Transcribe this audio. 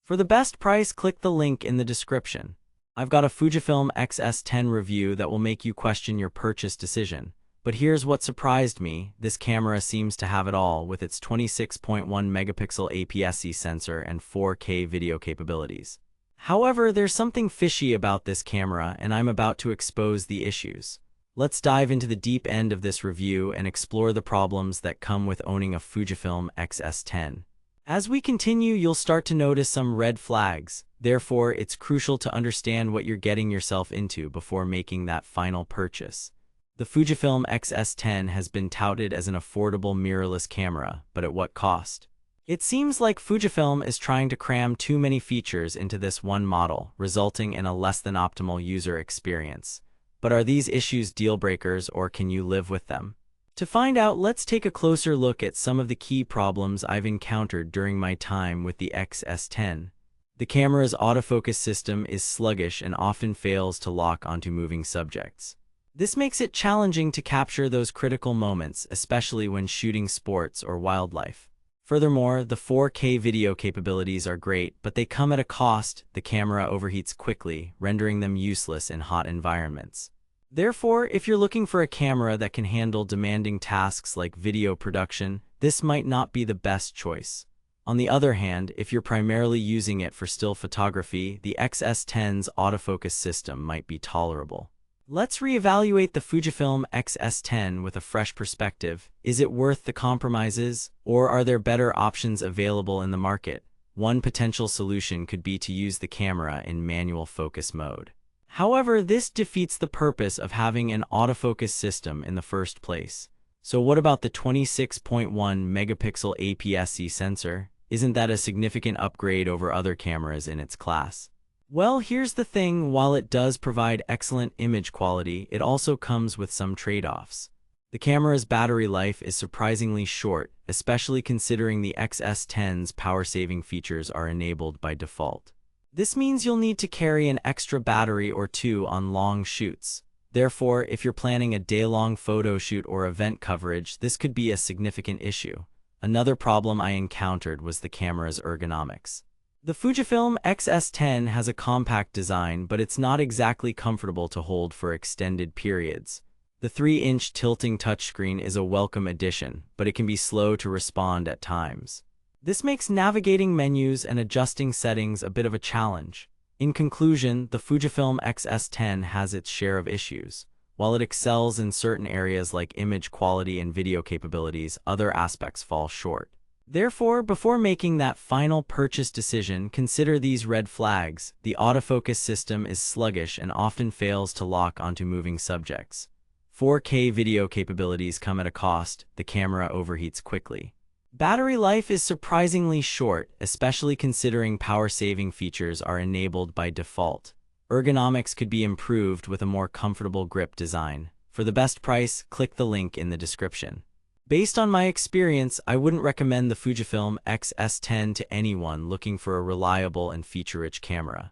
For the best price, click the link in the description. I've got a Fujifilm X-S10 review that will make you question your purchase decision. But here's what surprised me: this camera seems to have it all with its 26.1 megapixel APS-C sensor and 4K video capabilities. However, there's something fishy about this camera, and I'm about to expose the issues. Let's dive into the deep end of this review and explore the problems that come with owning a Fujifilm X-S10. As we continue, you'll start to notice some red flags. Therefore, it's crucial to understand what you're getting yourself into before making that final purchase. The Fujifilm X-S10 has been touted as an affordable mirrorless camera, but at what cost? It seems like Fujifilm is trying to cram too many features into this one model, resulting in a less than optimal user experience. But are these issues deal breakers, or can you live with them? To find out, let's take a closer look at some of the key problems I've encountered during my time with the X-S10. The camera's autofocus system is sluggish and often fails to lock onto moving subjects. This makes it challenging to capture those critical moments, especially when shooting sports or wildlife. Furthermore, the 4K video capabilities are great, but they come at a cost. The camera overheats quickly, rendering them useless in hot environments. Therefore, if you're looking for a camera that can handle demanding tasks like video production, this might not be the best choice. On the other hand, if you're primarily using it for still photography, the X-S10's autofocus system might be tolerable. Let's reevaluate the Fujifilm X-S10 with a fresh perspective. Is it worth the compromises, or are there better options available in the market? One potential solution could be to use the camera in manual focus mode. However, this defeats the purpose of having an autofocus system in the first place. So what about the 26.1 megapixel APS-C sensor? Isn't that a significant upgrade over other cameras in its class? Well, here's the thing: while it does provide excellent image quality, it also comes with some trade-offs. The camera's battery life is surprisingly short, especially considering the X-S10's power-saving features are enabled by default. This means you'll need to carry an extra battery or two on long shoots. Therefore, if you're planning a day-long photo shoot or event coverage, this could be a significant issue. Another problem I encountered was the camera's ergonomics. The Fujifilm X-S10 has a compact design, but it's not exactly comfortable to hold for extended periods. The 3-inch tilting touchscreen is a welcome addition, but it can be slow to respond at times. This makes navigating menus and adjusting settings a bit of a challenge. In conclusion, the Fujifilm X-S10 has its share of issues. While it excels in certain areas like image quality and video capabilities, other aspects fall short. Therefore, before making that final purchase decision, consider these red flags. The autofocus system is sluggish and often fails to lock onto moving subjects. 4K video capabilities come at a cost. The camera overheats quickly. Battery life is surprisingly short, especially considering power-saving features are enabled by default. Ergonomics could be improved with a more comfortable grip design. For the best price, click the link in the description. Based on my experience, I wouldn't recommend the Fujifilm X-S10 to anyone looking for a reliable and feature-rich camera.